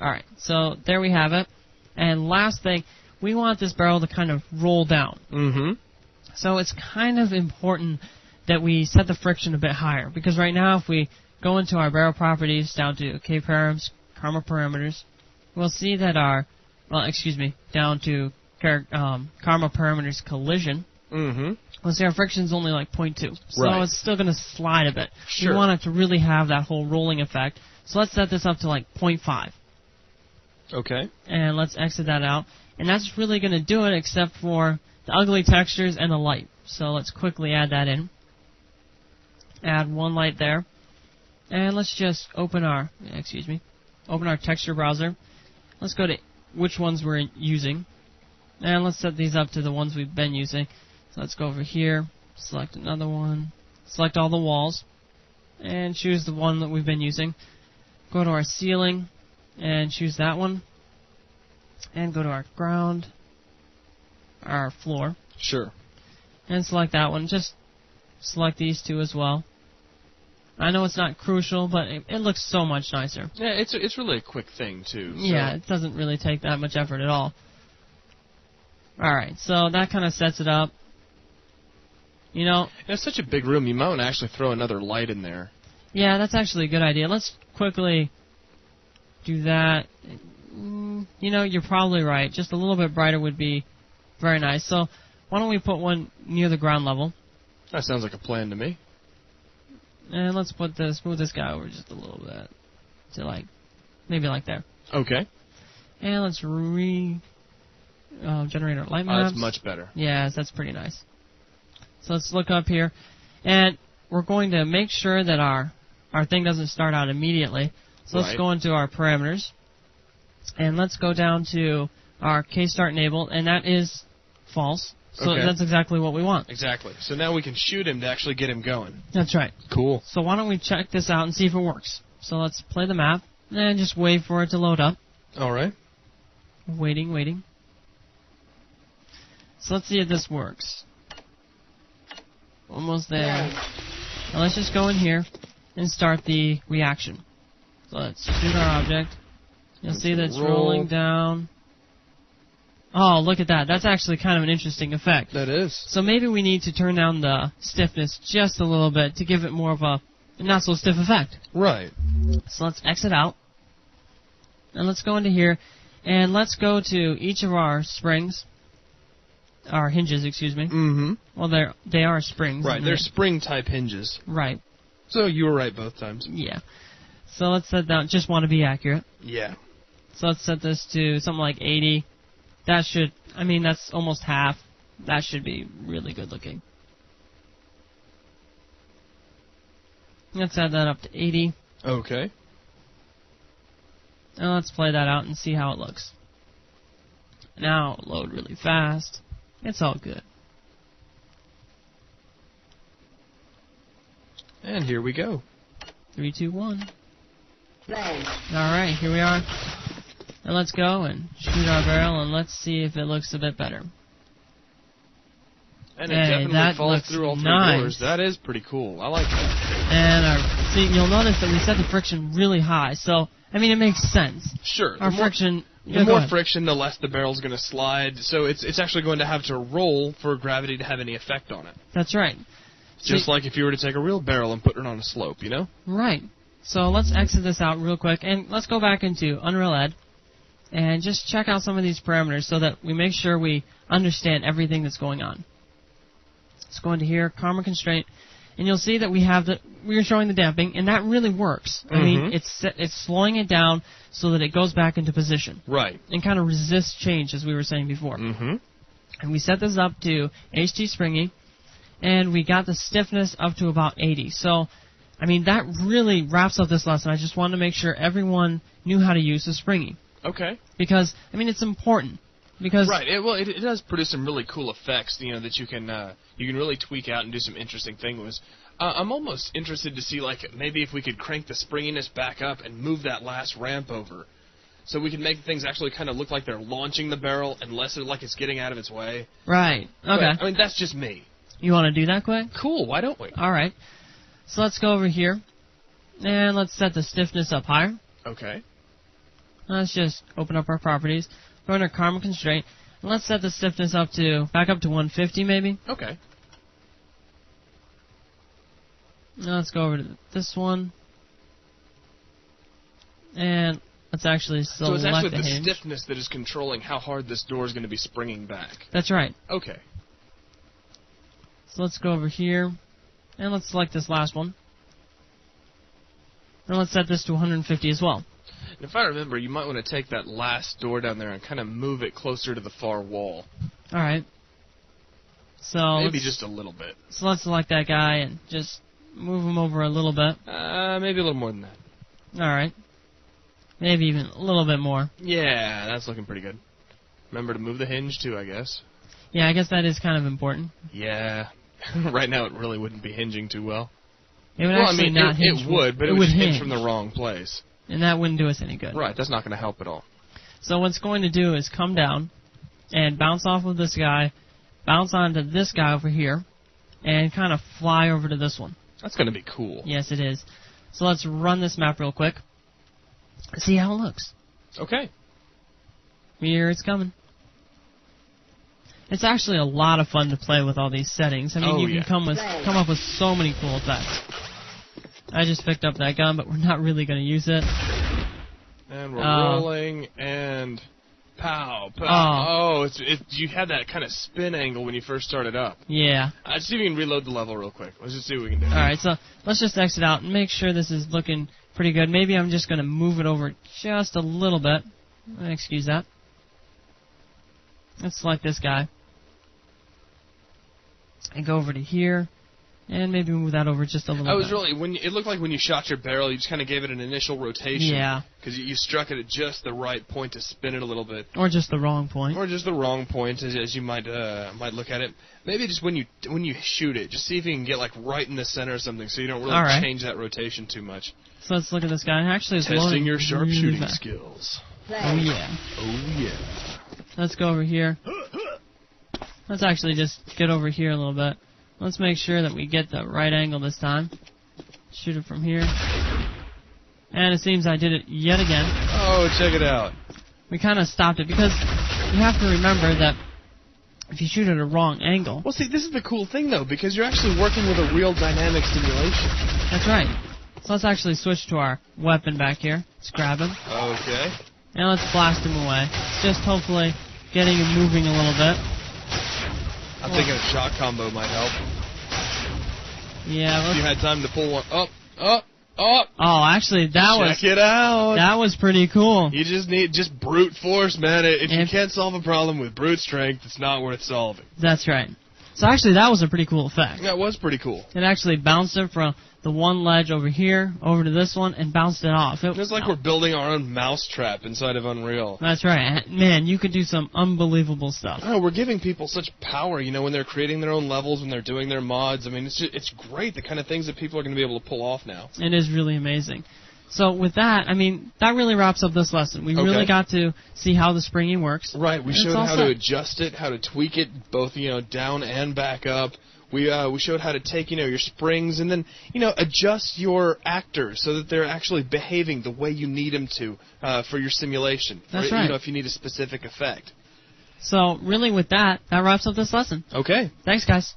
Alright, so there we have it. And last thing, we want this barrel to kind of roll down. Mm-hmm. So it's kind of important that we set the friction a bit higher. Because right now, if we go into our barrel properties down to K-params, karma parameters, we'll see that down to karma parameters collision, we'll see our friction's only like 0.2. So it's still going to slide a bit. Sure. We want it to really have that whole rolling effect. So let's set this up to like 0.5. Okay. And let's exit that out. And that's really going to do it except for the ugly textures and the light. So let's quickly add that in. Add one light there. And let's just open our texture browser. Let's go to which ones we're using. And let's set these up to the ones we've been using. So let's go over here, select another one, select all the walls, and choose the one that we've been using. Go to our ceiling, and choose that one. And go to our ground, our floor. Sure. And select that one. Just select these two as well. I know it's not crucial, but it looks so much nicer. Yeah, it's really a quick thing, too. So. Yeah, it doesn't really take that much effort at all. Alright, so that kind of sets it up. You know... It's such a big room, you might want to actually throw another light in there. Yeah, that's actually a good idea. Let's quickly do that. You know, you're probably right. Just a little bit brighter would be very nice. So, why don't we put one near the ground level? That sounds like a plan to me. And let's move this guy over just a little bit. To maybe like there. Okay. And let's generate our light maps. That's much better. Yes, that's pretty nice. So let's look up here. And we're going to make sure that our thing doesn't start out immediately. So let's go into our parameters. And let's go down to our K-start enabled, and that is false. So that's exactly what we want. Exactly. So now we can shoot him to actually get him going. That's right. Cool. So why don't we check this out and see if it works. So let's play the map, and just wait for it to load up. All right. Waiting. So let's see if this works. Almost there. Now let's just go in here and start the reaction. So let's shoot our object. You'll see that it's rolling down. Oh, look at that. That's actually kind of an interesting effect. That is. So maybe we need to turn down the stiffness just a little bit to give it more of a not-so-stiff effect. Right. So let's exit out. And let's go into here. And let's go to each of our springs. Our hinges, excuse me. Mm-hmm. Well, they are springs. Right, they're spring-type hinges. Right. So you were right both times. Yeah. So let's set down, just want to be accurate. Yeah. So let's set this to something like 80. That should, that's almost half. That should be really good looking. Let's add that up to 80. Okay. And let's play that out and see how it looks. Now, load really fast. It's all good. And here we go. 3, 2, 1. Alright, here we are. And let's go and shoot our barrel, and let's see if it looks a bit better. And it definitely falls through all three doors. That is pretty cool. I like that. And you'll notice that we set the friction really high, so, it makes sense. Sure. Our friction... The more friction, the less the barrel's going to slide, so it's actually going to have to roll for gravity to have any effect on it. That's right. Just like if you were to take a real barrel and put it on a slope, you know? Right. So let's exit this out real quick, and let's go back into UnrealEd and just check out some of these parameters so that we make sure we understand everything that's going on. Let's go into here, Karma Constraint, and you'll see that we're showing the damping, and that really works. It's slowing it down so that it goes back into position. Right. And kind of resists change, as we were saying before. Mm-hmm. And we set this up to HT Springy, and we got the stiffness up to about 80. So, that really wraps up this lesson. I just wanted to make sure everyone knew how to use the Springy. Okay. Because, it's important. Because right. It does produce some really cool effects, that you can really tweak out and do some interesting things with. I'm almost interested to see, maybe if we could crank the springiness back up and move that last ramp over. So we can make things actually kind of look like they're launching the barrel and less like it's getting out of its way. Right. Okay. But, that's just me. You want to do that quick? Cool. Why don't we? All right. So let's go over here, and let's set the stiffness up higher. Okay. Let's just open up our properties. Go under Karma Constraint. And let's set the stiffness back up to 150 maybe. Okay. Now let's go over to this one. And let's actually select So it's actually the the hinge. stiffness that is controlling how hard this door is going to be springing back. That's right. Okay. So let's go over here. And let's select this last one. And let's set this to 150 as well. And if I remember, you might want to take that last door down there and kind of move it closer to the far wall. Alright. So Maybe just a little bit. So let's select that guy and just move him over a little bit. Maybe a little more than that. Alright. Maybe even a little bit more. Yeah, that's looking pretty good. Remember to move the hinge too, I guess. Yeah, I guess that is kind of important. Yeah. Right now it really wouldn't be hinging too well. It would actually not hinge. It would, but it would hinge from the wrong place. And that wouldn't do us any good. Right, that's not going to help at all. So what's going to do is come down and bounce off of this guy, bounce onto this guy over here, and kind of fly over to this one. That's going to be cool. Yes, it is. So let's run this map real quick. See how it looks. Okay. Here it's coming. It's actually a lot of fun to play with all these settings. I mean, you can come up with so many cool effects. I just picked up that gun, but we're not really going to use it. And we're rolling, and pow, pow. Oh, you had that kind of spin angle when you first started up. Yeah. Let's see if we can reload the level real quick. Let's just see what we can do. Alright, so let's just exit out and make sure this is looking pretty good. Maybe I'm just going to move it over just a little bit. Excuse that. Let's select this guy. And go over to here. And maybe move that over just a little bit. It looked like when you shot your barrel, you just kind of gave it an initial rotation. Yeah. Because you struck it at just the right point to spin it a little bit. Or just the wrong point. Or just the wrong point, as you might look at it. Maybe just when you shoot it, just see if you can get like right in the center or something, so you don't really change that rotation too much. So let's look at this guy. Actually, it's testing your sharpshooting skills. Oh yeah. Oh yeah. Let's go over here. Let's actually just get over here a little bit. Let's make sure that we get the right angle this time. Shoot it from here. And it seems I did it yet again. Oh, check it out. We kind of stopped it because you have to remember that if you shoot at a wrong angle... Well, see, this is the cool thing, though, because you're actually working with a real dynamic simulation. That's right. So let's actually switch to our weapon back here. Let's grab him. Okay. And let's blast him away. Just hopefully getting him moving a little bit. I'm thinking a shot combo might help. Yeah. If you had time to pull one up, up, up. Oh, actually, Check it out. That was pretty cool. You just need brute force, man. If you can't solve a problem with brute strength, it's not worth solving. That's right. So actually, that was a pretty cool effect. That was pretty cool. It actually bounced it from the one ledge over here over to this one and bounced it off. It's like we're building our own mousetrap inside of Unreal. That's right. Man, you could do some unbelievable stuff. Oh, we're giving people such power, when they're creating their own levels, when they're doing their mods. I mean, it's great, the kind of things that people are going to be able to pull off now. It is really amazing. So with that, I mean, that really wraps up this lesson. We really got to see how the springing works. Right, we showed how to adjust it, how to tweak it, both, down and back up. We showed how to take, your springs and then, adjust your actors so that they're actually behaving the way you need them to for your simulation. That's right. If you need a specific effect. So really with that wraps up this lesson. Okay. Thanks, guys.